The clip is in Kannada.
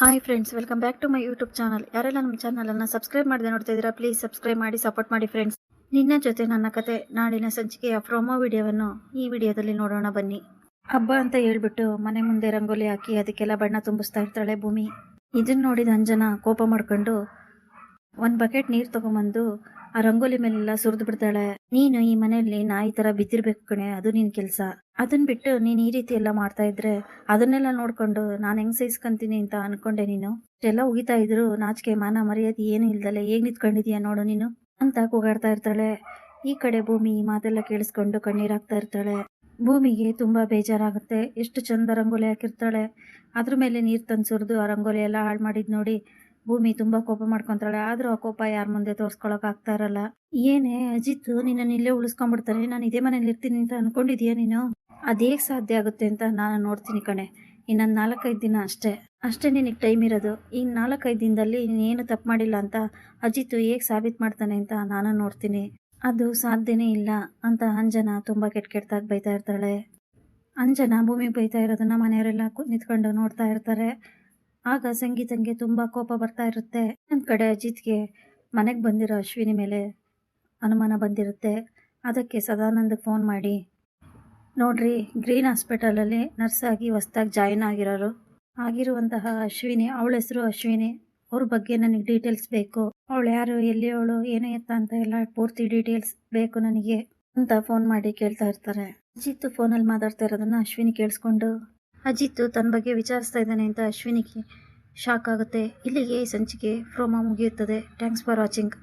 Hi friends, welcome back to my YouTube channel. ಯಾರೆಲ್ಲ ನಮ್ಮ ಚಾನಲನ್ನು ಸಬ್ಸ್ಕ್ರೈಬ್ ಮಾಡದೆ ನೋಡ್ತಾ ಇದ್ದೀರಾ, ಪ್ಲೀಸ್ ಸಬ್ಸ್ಕ್ರೈಬ್ ಮಾಡಿ ಸಪೋರ್ಟ್ ಮಾಡಿ ಫ್ರೆಂಡ್ಸ್. ನಿನ್ನ ಜೊತೆ ನನ್ನ ಕತೆ ನಾಳಿನ ಸಂಚಿಕೆಯ ಪ್ರೊಮೋ ವಿಡಿಯೋವನ್ನು ಈ ವಿಡಿಯೋದಲ್ಲಿ ನೋಡೋಣ ಬನ್ನಿ. ಹಬ್ಬ ಅಂತ ಹೇಳ್ಬಿಟ್ಟು ಮನೆ ಮುಂದೆ ರಂಗೋಲಿ ಹಾಕಿ ಅದಕ್ಕೆಲ್ಲ ಬಣ್ಣ ತುಂಬಿಸ್ತಾ ಇರ್ತಾಳೆ ಭೂಮಿ. ಇದನ್ನ ನೋಡಿದ ಅಂಜನಾ ಕೋಪ ಮಾಡ್ಕೊಂಡು ಒಂದು ಬಕೆಟ್ ನೀರು ತಗೊಂಬಂದು ಆ ರಂಗೋಲಿ ಮೇಲೆಲ್ಲ ಸುರಿದು ಬಿಡ್ತಾಳೆ. ನೀನು ಈ ಮನೆಯಲ್ಲಿ ನಾಯಿ ತರ ಬಿದ್ದಿರ್ಬೇಕು ಕಣೆ, ಅದು ನಿನ್ ಕೆಲಸ. ಅದನ್ನ ಬಿಟ್ಟು ನೀನ್ ಈ ರೀತಿ ಎಲ್ಲ ಮಾಡ್ತಾ ಇದ್ರೆ ಅದನ್ನೆಲ್ಲ ನೋಡ್ಕೊಂಡು ನಾನು ಹೆಂಗ್ ಸಹಿಸ್ಕೊಂತೀನಿ ಅಂತ ಅನ್ಕೊಂಡೆ ನೀನು. ಎಲ್ಲ ಉಗಿತಾ ಇದ್ರು ನಾಚಿಕೆ ಮಾನ ಮರ್ಯಾದೆ ಏನು ಇಲ್ದಲೆ ಹೇಗ್ ನಿಂತ್ಕೊಂಡಿದೀಯ ನೋಡು ನೀನು ಅಂತ ಕೂಗಾಡ್ತಾ ಇರ್ತಾಳೆ. ಈ ಕಡೆ ಭೂಮಿ ಈ ಮಾತೆಲ್ಲ ಕೇಳಿಸ್ಕೊಂಡು ಕಣ್ಣೀರಾಗ್ತಾ ಇರ್ತಾಳೆ. ಭೂಮಿಗೆ ತುಂಬಾ ಬೇಜಾರಾಗುತ್ತೆ. ಎಷ್ಟು ಚಂದ ರಂಗೋಲಿ ಹಾಕಿರ್ತಾಳೆ, ಅದ್ರ ಮೇಲೆ ನೀರು ತಂದು ಸುರಿದು ಆ ರಂಗೋಲಿ ಎಲ್ಲ ಹಾಳು ಮಾಡಿದ್ ನೋಡಿ ಭೂಮಿ ತುಂಬಾ ಕೋಪ ಮಾಡ್ಕೊಂತಾಳೆ. ಆದ್ರೂ ಆ ಕೋಪ ಯಾರ ಮುಂದೆ ತೋರ್ಸ್ಕೊಳಕ್ ಆಗ್ತಾ ಇರಲ್ಲ. ಏನೇ ಅಜಿತ್ ನಿನ್ನ ಇಲ್ಲೇ ಉಳಿಸ್ಕೊಂಡ್ಬಿಡ್ತಾನೆ, ನಾನು ಇದೇ ಮನೇಲಿ ಇರ್ತೀನಿ ಅಂತ ಅನ್ಕೊಂಡಿದೀಯ ನೀನು? ಅದೇಗ್ ಸಾಧ್ಯ ಆಗುತ್ತೆ ಅಂತ ನಾನು ನೋಡ್ತೀನಿ ಕಣೆ. ಇನ್ನೊಂದು 4-5 ದಿನ ಅಷ್ಟೇ ನಿನಗೆ ಟೈಮ್ ಇರೋದು. ಈ 4-5 ದಿನದಲ್ಲಿ ನೀನೇನು ತಪ್ಪು ಮಾಡಿಲ್ಲ ಅಂತ ಅಜಿತ್ ಹೇಗೆ ಸಾಬೀತು ಮಾಡ್ತಾನೆ ಅಂತ ನಾನು ನೋಡ್ತೀನಿ. ಅದು ಸಾಧ್ಯನೇ ಇಲ್ಲ ಅಂತ ಅಂಜನಾ ತುಂಬಾ ಕೆಟ್ಟದಾಗಿ ಬೈತಾ ಇರ್ತಾಳೆ. ಅಂಜನಾ ಭೂಮಿ ಬೈತಾ ಇರೋದನ್ನ ಮನೆಯವರೆಲ್ಲ ನಿಂತ್ಕೊಂಡು ನೋಡ್ತಾ ಇರ್ತಾರೆ. ಆಗ ಸಂಗೀತಂಗೆ ತುಂಬಾ ಕೋಪ ಬರ್ತಾ ಇರುತ್ತೆ. ಒಂದ್ ಕಡೆ ಅಜಿತ್ಗೆ ಮನೆಗೆ ಬಂದಿರೋ ಅಶ್ವಿನಿ ಮೇಲೆ ಅನುಮಾನ ಬಂದಿರುತ್ತೆ. ಅದಕ್ಕೆ ಸದಾನಂದಕ್ಕೆ ಫೋನ್ ಮಾಡಿ, ನೋಡ್ರಿ, ಗ್ರೀನ್ ಹಾಸ್ಪಿಟಲಲ್ಲಿ ನರ್ಸ್ ಆಗಿ ಹೊಸ್ದಾಗಿ ಜಾಯಿನ್ ಆಗಿರುವಂತಹ ಅಶ್ವಿನಿ, ಅವಳ ಹೆಸರು ಅಶ್ವಿನಿ, ಅವ್ರ ಬಗ್ಗೆ ನನಗೆ ಡೀಟೇಲ್ಸ್ ಬೇಕು. ಅವಳು ಯಾರು, ಎಲ್ಲಿ ಅವಳು, ಏನು ಎತ್ತ ಅಂತ ಎಲ್ಲ ಪೂರ್ತಿ ಡೀಟೇಲ್ಸ್ ಬೇಕು ನನಗೆ ಅಂತ ಫೋನ್ ಮಾಡಿ ಕೇಳ್ತಾ ಇರ್ತಾರೆ. ಅಜಿತ್ ಫೋನಲ್ಲಿ ಮಾತಾಡ್ತಾ ಇರೋದನ್ನ ಅಶ್ವಿನಿ ಕೇಳಿಸ್ಕೊಂಡು ಅಜಿತ್ ತನ್ನ ಬಗ್ಗೆ ವಿಚಾರಿಸ್ತಾ ಇದ್ದಾನೆ ಅಂತ ಅಶ್ವಿನಿಗೆ ಶಾಕ್ ಆಗುತ್ತೆ. ಇಲ್ಲಿಗೆ ಈ ಸಂಚಿಕೆ ಪ್ರೋಮೋ ಮುಗಿಯುತ್ತದೆ. Thanks for watching.